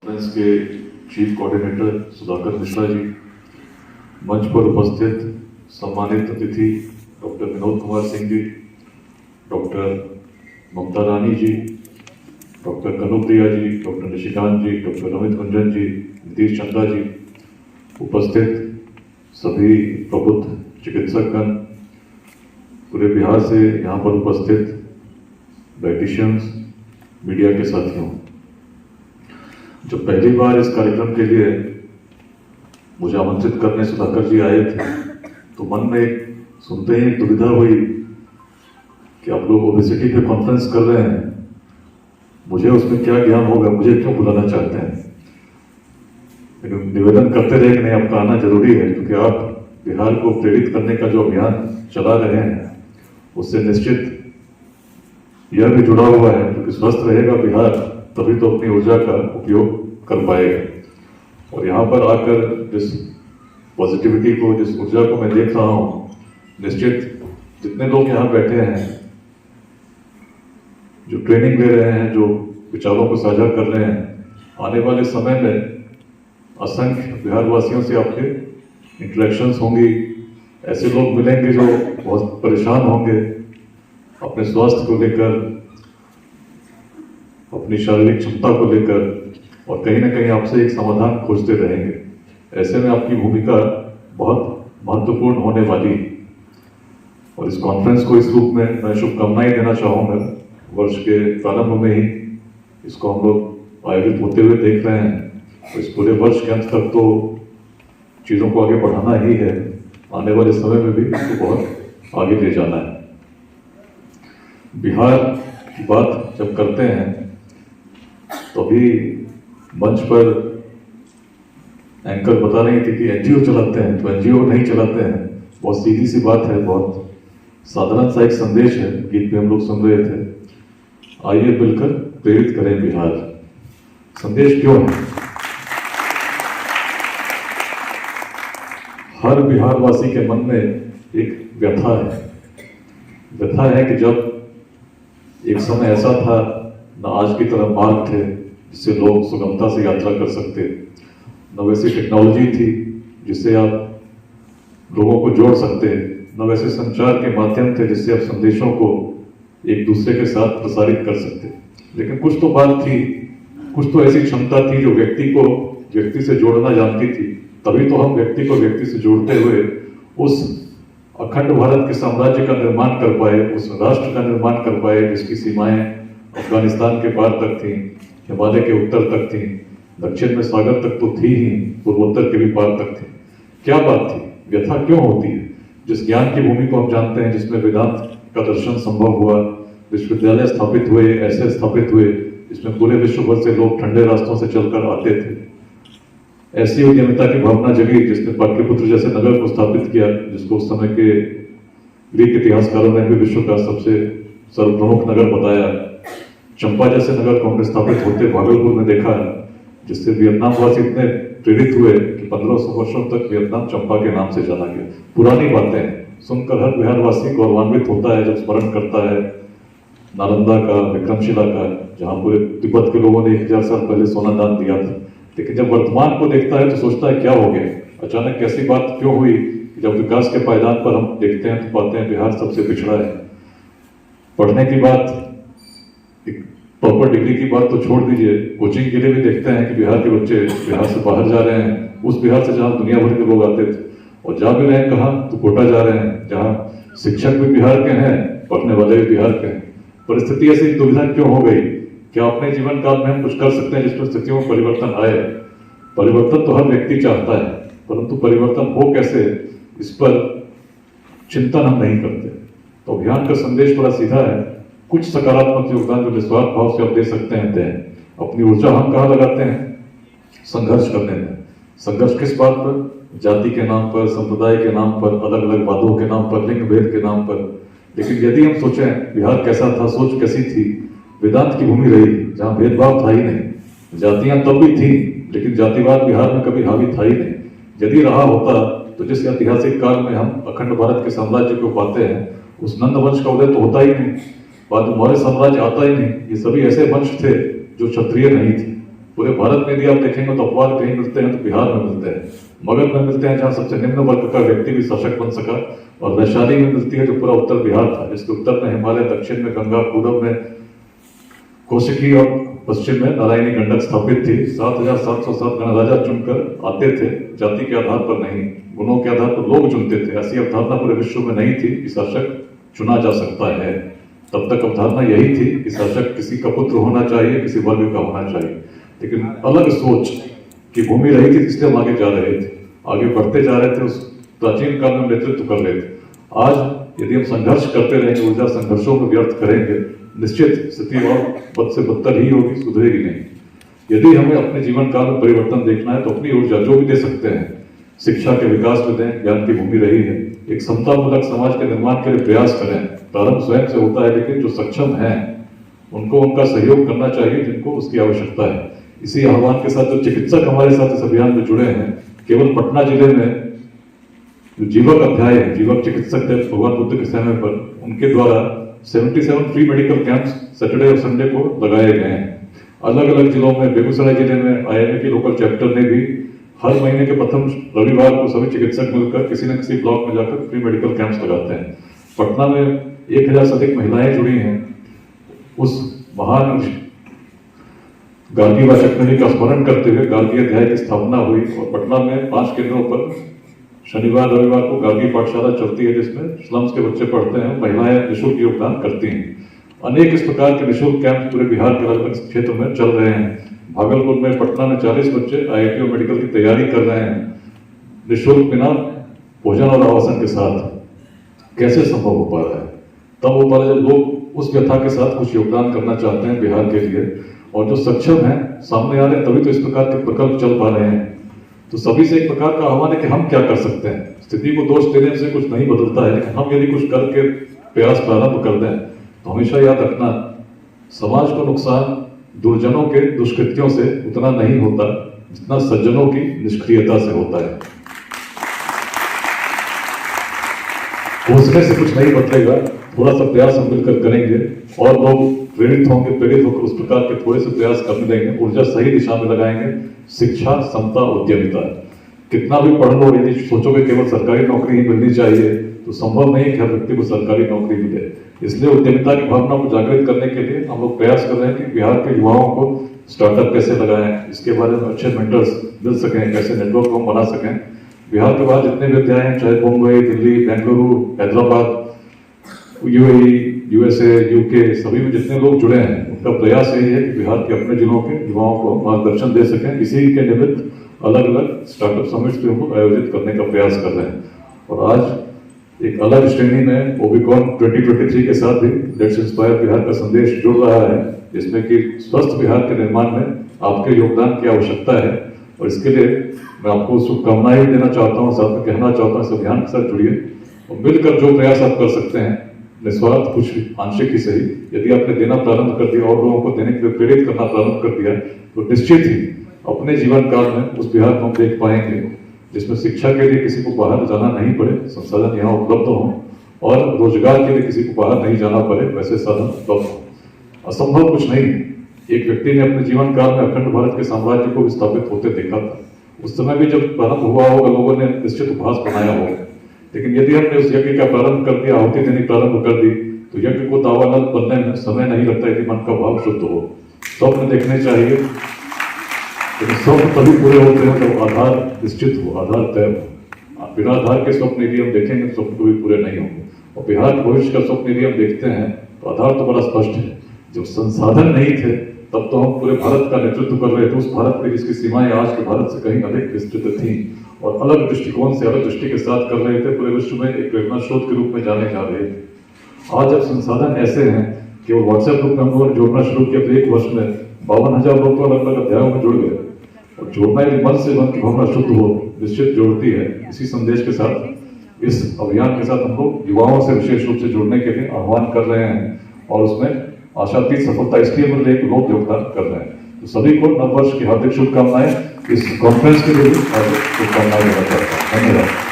Conference के chief coordinator Sudhakar Mishra ji, मंच पर उपस्थित सम्मानित अतिथि डॉक्टर विनोद कुमार सिंह जी, डॉक्टर ममता रानी जी, डॉक्टर कनुप्रिया जी, डॉक्टर निशिकांत जी, डॉक्टर अमित गुंजन जी, नीतीश चंदा जी, उपस्थित सभी प्रबुद्ध चिकित्सकगण, पूरे बिहार से यहाँ पर उपस्थित डाइटिशियंस, मीडिया के साथियों, जब पहली बार इस कार्यक्रम के लिए मुझे आमंत्रित करने सुधाकर जी आए थे तो मन में सुनते ही दुविधा हुई कि आप लोग ओबेसिटी पे कॉन्फ्रेंस कर रहे हैं, मुझे उसमें क्या ज्ञान होगा, मुझे क्यों बुलाना चाहते हैं। लेकिन निवेदन करते रहे कि नहीं, आपका आना जरूरी है, क्योंकि आप बिहार को प्रेरित करने का जो अभियान चला रहे हैं उससे निश्चित यह भी जुड़ा हुआ है, क्योंकि स्वस्थ रहेगा बिहार तभी तो अपनी ऊर्जा का उपयोग कर पाएगा। और यहाँ पर आकर जिस पॉजिटिविटी को, जिस ऊर्जा को मैं देख रहा हूँ, निश्चित जितने लोग यहाँ बैठे हैं, जो ट्रेनिंग ले रहे हैं, जो विचारों को साझा कर रहे हैं, आने वाले समय में असंख्य बिहार वासियों से आपके इंटरेक्शंस होंगी। ऐसे लोग मिलेंगे जो बहुत परेशान होंगे अपने स्वास्थ्य को लेकर, अपनी शारीरिक क्षमता को लेकर, और कहीं ना कहीं आपसे एक समाधान खोजते रहेंगे। ऐसे में आपकी भूमिका बहुत महत्वपूर्ण होने वाली है। और इस कॉन्फ्रेंस को इस रूप में मैं शुभकामनाएं देना चाहूँगा। वर्ष के प्रारंभ में ही इसको हम लोग आयोजित होते हुए देख रहे हैं, तो इस पूरे वर्ष के अंत तक तो चीज़ों को आगे बढ़ाना ही है, आने वाले समय में भी इसको बहुत आगे ले जाना है। बिहार की बात जब करते हैं तो अभी मंच पर एंकर बता रही थी कि एनजीओ चलाते हैं, तो एनजीओ नहीं चलाते हैं। बहुत सीधी सी बात है, बहुत साधारण सा एक संदेश है, गीत में हम लोग सुन रहे थे, आइए मिलकर प्रेरित करें बिहार। संदेश क्यों है? हर बिहारवासी के मन में एक व्यथा है। व्यथा है कि जब एक समय ऐसा था, न आज की तरह मार्ग थे जिससे लोग सुगमता से यात्रा कर सकते, न वैसी टेक्नोलॉजी थी जिससे आप लोगों को जोड़ सकते, न वैसे संचार के माध्यम थे जिससे आप संदेशों को एक दूसरे के साथ प्रसारित कर सकते। लेकिन कुछ तो बात थी, कुछ तो ऐसी क्षमता थी जो व्यक्ति को व्यक्ति से जोड़ना जानती थी। तभी तो हम व्यक्ति को व्यक्ति से जोड़ते हुए उस अखंड भारत के साम्राज्य का निर्माण कर पाए, उस राष्ट्र का निर्माण कर पाए जिसकी सीमाएं अफगानिस्तान के पार तक थी, हिमालय के उत्तर तक थी, दक्षिण में सागर तक तो थी ही, पूर्वोत्तर के भी पार तक थी। क्या बात थी? व्यथा क्यों होती है? जिस ज्ञान की भूमि को हम जानते हैं, जिसमें वेदांत का दर्शन संभव हुआ, विश्वविद्यालय स्थापित हुए, ऐसे स्थापित हुए जिसमें पूरे विश्व भर से लोग ठंडे रास्तों से चलकर आते थे, ऐसी उद्यमिता की भावना जगी जिसने पाटलिपुत्र जैसे नगर को स्थापित किया, जिसको उस समय के ग्रीक इतिहासकारों ने भी विश्व का सबसे सर्वप्रमुख नगर बताया। चंपा जैसे नगर को हमने स्थापित होते भागलपुर में देखा है, जिससे वियतनाम वासी इतने प्रेरित हुए कि 1500 वर्षों तक वियतनाम चंपा के नाम से जाना गया। पुरानी बातें सुनकर हर बिहारवासी गौरवान्वित होता है जब स्मरण करता है नालंदा का, विक्रमशिला का, जहाँ पूरे तिब्बत के लोगों ने 1000 साल पहले सोना दान दिया था। लेकिन जब वर्तमान को देखता है तो सोचता है क्या हो गया, अचानक कैसी बात क्यों हुई। जब विकास के पायदान पर हम देखते हैं तो पाते हैं बिहार सबसे पिछड़ा है। पढ़ने की बात, प्रॉपर डिग्री की बात तो छोड़ दीजिए, कोचिंग के लिए भी देखते हैं कि बिहार के बच्चे बिहार से बाहर जा रहे हैं, उस बिहार से जहाँ दुनिया भर के लोग आते थे, और जा भी रहे हैं कहाँ, तो कोटा जा रहे हैं, जहाँ शिक्षक भी बिहार के हैं, पढ़ने वाले भी बिहार के हैं। परिस्थिति ऐसी दुविधा क्यों हो गई? क्या अपने जीवन काल में हम कुछ कर सकते हैं जिस परिस्थितियों में परिवर्तन आए? परिवर्तन तो हर व्यक्ति चाहता है, परंतु परिवर्तन हो कैसे, इस पर चिंतन हम नहीं करते। तो अभियान का संदेश बड़ा सीधा है, कुछ सकारात्मक योगदान जो निस्वार्थ भाव से आप दे सकते हैं दें। अपनी ऊर्जा हम कहाँ लगाते हैं? संघर्ष करने में। संघर्ष किस बात पर? जाति के नाम पर, संप्रदाय के नाम पर, अलग अलग वादों के नाम पर, लिंग भेद के नाम पर। लेकिन यदि हम सोचें बिहार कैसा था, सोच कैसी थी, वेदांत की भूमि रही जहाँ भेदभाव था ही नहीं। जातियां तब भी थी, लेकिन जातिवाद बिहार में कभी हावी था ही नहीं। यदि रहा होता तो जिस ऐतिहासिक काल में हम अखंड भारत के साम्राज्य को पाते हैं, उस नंद वंश का उदय तो होता ही नहीं, बाद में मौर्य साम्राज्य आता ही नहीं। ये सभी ऐसे वंश थे जो क्षत्रिय नहीं थे। पूरे भारत में यदि आप देखेंगे तो अपवाद कहीं मिलते हैं तो बिहार में मिलते हैं, मगध में मिलते हैं जहाँ सबसे निम्न वर्ग का व्यक्ति भी सशक्त बन सका, और वैशाली में मिलती है जो पूरा उत्तर बिहार था, जिसके उत्तर में हिमालय, दक्षिण में गंगा, पूर्व में कौशिकी और पश्चिम में नारायणी गंडक स्थापित थी। 7,707 गणराजा चुनकर आते थे, जाति के आधार पर नहीं, गुणों के आधार पर लोग चुनते थे। ऐसी अवधारणा पूरे विश्व में नहीं थी कि शासक चुना जा सकता है। तब तक अवधारणा यही थी कि शासक किसी का पुत्र होना चाहिए, किसी वर्ग का होना चाहिए। लेकिन अलग सोच की भूमि रही थी, इसलिए हम आगे जा रहे थे, आगे बढ़ते जा रहे थे, उस प्राचीन काल में नेतृत्व कर रहे थे। आज यदि हम संघर्ष करते रहेंगे, ऊर्जा संघर्षों को व्यर्थ करेंगे, निश्चित स्थिति और बद से बदतर ही होगी, सुधरेगी नहीं। यदि हमें अपने जीवन काल में परिवर्तन देखना है तो अपनी ऊर्जा जो भी दे सकते हैं, शिक्षा के विकास में दें, ज्ञान की भूमि रही है, एक समतामूलक समाज के निर्माण के लिए प्रयास करें। प्रारंभ स्वयं से होता है, लेकिन जो सक्षम हैं उनको उनका सहयोग करना चाहिए जिनको उसकी आवश्यकता है। इसी आह्वान के साथ जो चिकित्सक हमारे साथ इस अभियान में जुड़े हैं, केवल पटना जिले में जो जीवक अध्याय है, जीवक चिकित्सक थे भगवान बुद्ध के समय पर, उनके द्वारा 77 फ्री मेडिकल कैंप्स सैटरडे और संडे को लगाए गए हैं। अलग अलग जिलों में, बेगूसराय जिले में IIM के लोकल चैप्टर ने भी हर महीने के प्रथम रविवार को सभी चिकित्सक मिलकर किसी न किसी ब्लॉक में जाकर फ्री मेडिकल कैंप्स लगाते हैं। पटना में 1000 से अधिक महिलाएं जुड़ी हैं। उस महान गार्गी वाचकमणि का स्मरण करते हुए गार्गी अध्याय की स्थापना हुई और पटना में 5 केंद्रों पर शनिवार रविवार को गार्गी पाठशाला चलती है, जिसमें स्लम्स के बच्चे पढ़ते हैं, महिलाएं निःशुल्क योगदान करती हैं। अनेक इस प्रकार के निःशुल्क कैंप पूरे बिहार के अलग अलग क्षेत्र में चल रहे हैं। भागलपुर में, पटना में 40 बच्चे IIT और मेडिकल की तैयारी कर रहे हैं, निःशुल्क, बिना भोजन और आवासन के साथ। कैसे संभव हो पा रहा है? तब हो पा रहा है जब लोग उस व्यथा के साथ कुछ योगदान करना चाहते हैं बिहार के लिए, और जो सक्षम है सामने आ रहे हैं, तभी तो इस प्रकार के प्रकल्प चल पा रहे हैं। तो सभी से एक प्रकार का आह्वान है कि हम क्या कर सकते हैं। स्थिति को दोष देने से कुछ नहीं बदलता है, लेकिन हम यदि कुछ करके प्रयास प्रारंभ कर दें तो हमेशा याद रखना, समाज को नुकसान दुर्जनों के दुष्कृत्यों से उतना नहीं होता जितना सज्जनों की निष्क्रियता से होता है। सोचने से कुछ नहीं बदलेगा, थोड़ा सा प्रयास हम मिलकर करेंगे और लोग प्रेरित होंगे, प्रेरित होकर उस प्रकार के थोड़े से प्रयास करने देंगे, ऊर्जा सही दिशा में लगाएंगे। शिक्षा, समता, उद्यमिता, कितना भी पढ़ लो, यदि सोचोगे केवल सरकारी नौकरी ही मिलनी चाहिए तो संभव नहीं है कि हर व्यक्ति को सरकारी नौकरी मिले। इसलिए उद्यमिता की भावना को जागृत करने के लिए हम लोग प्रयास कर रहे हैं कि बिहार के युवाओं को स्टार्टअप कैसे लगाएं, इसके बारे में अच्छे मेंटर्स मिल सकें, कैसे नेटवर्क हम बना सकें। बिहार के बाद जितने भी अध्याय हैं, चाहे Mumbai, Delhi, Bengaluru, Hyderabad, UAE, USA, UK, सभी में जितने लोग जुड़े हैं, उनका प्रयास यही है कि बिहार के अपने जिलों के युवाओं को मार्गदर्शन दे सकें। इसी के निमित्त अलग अलग स्टार्टअप समिट्स भी हम लोग आयोजित करने का प्रयास कर रहे हैं। और आज एक अलग श्रेणी में ओबिकॉन 2023 के साथ भी लेट्स इंस्पायर बिहार का संदेश जुड़ रहा है, जिसमें कि स्वस्थ बिहार के निर्माण में आपके योगदान की आवश्यकता है। और इसके लिए मैं आपको शुभकामनाएं देना चाहता हूँ, साथ में कहना चाहता हूँ, इस अभियान के साथ जुड़िए और मिलकर जो प्रयास आप कर सकते हैं, निस्वार्थ, कुछ आंशिक ही सही, यदि आपने देना प्रारंभ कर दिया और लोगों को देने के लिए प्रेरित करना प्रारंभ कर दिया, तो निश्चित ही अपने जीवन काल में उस बिहार को हम देख पाएंगे जिसमें शिक्षा के लिए किसी को बाहर जाना नहीं पड़े, संसाधन यहाँ उपलब्ध हों, और रोजगार के लिए किसी को बाहर नहीं जाना पड़े, वैसे साधन उपलब्ध हों। असंभव कुछ नहीं। एक व्यक्ति ने अपने जीवन काल में अखंड भारत के साम्राज्य को विस्थापित होते देखा था। उस समय भी जब प्रारंभ हुआ होगा, लोगों ने निश्चित उपहास बनाया होगा, लेकिन यदि हमने उस यज्ञ का प्रारंभ कर दिया, आहुति देनी प्रारंभ कर दी, तो यज्ञ को दावानल बनने में समय नहीं लगता यदि मन का भाव शुद्ध हो। स्वप्न देखने चाहिए, लेकिन स्वप्न तभी पूरे होते हैं जब आधार निश्चित हो, आधार तय हो। बिना आधार के स्वप्न यदि हम देखेंगे तो स्वप्न कभी पूरे नहीं होंगे। और बिहार के भविष्य का स्वप्न यदि हम देखते हैं तो आधार तो बड़ा स्पष्ट है। जब संसाधन नहीं थे तब तो हम पूरे भारत का नेतृत्व कर रहे थे, उस भारत में जिसकी सीमाएं आज के भारत से कहीं अधिक विस्तृत थी, और अलग दृष्टिकोण से, अलग दृष्टि के साथ कर रहे थे, पूरे विश्व में एक प्रेरणा स्रोत के रूप में जाने जा रहे थे। आज जब संसाधन ऐसे हैं कि वो व्हाट्सएप ग्रुप में हम लोगों ने जोड़ना शुरू किया तो 1 वर्ष में 52,000 लोग तो अलग अलग अध्यायों में जुड़ गए। और जोड़ना यदि मन से, मन की भावना शुद्ध हो, निश्चित जोड़ती है। इसी संदेश के साथ, इस अभियान के साथ हम लोग युवाओं से विशेष रूप से जुड़ने के लिए आह्वान कर रहे हैं, और उसमें आशातीत सफलता इसलिए मिल रही है कि लोग योगदान कर रहे हैं। तो सभी को नव वर्ष की हार्दिक शुभकामनाएं। इस कॉन्फ्रेंस के लिए भी हार्दिक शुभकामनाएं देना चाहता हूँ। धन्यवाद।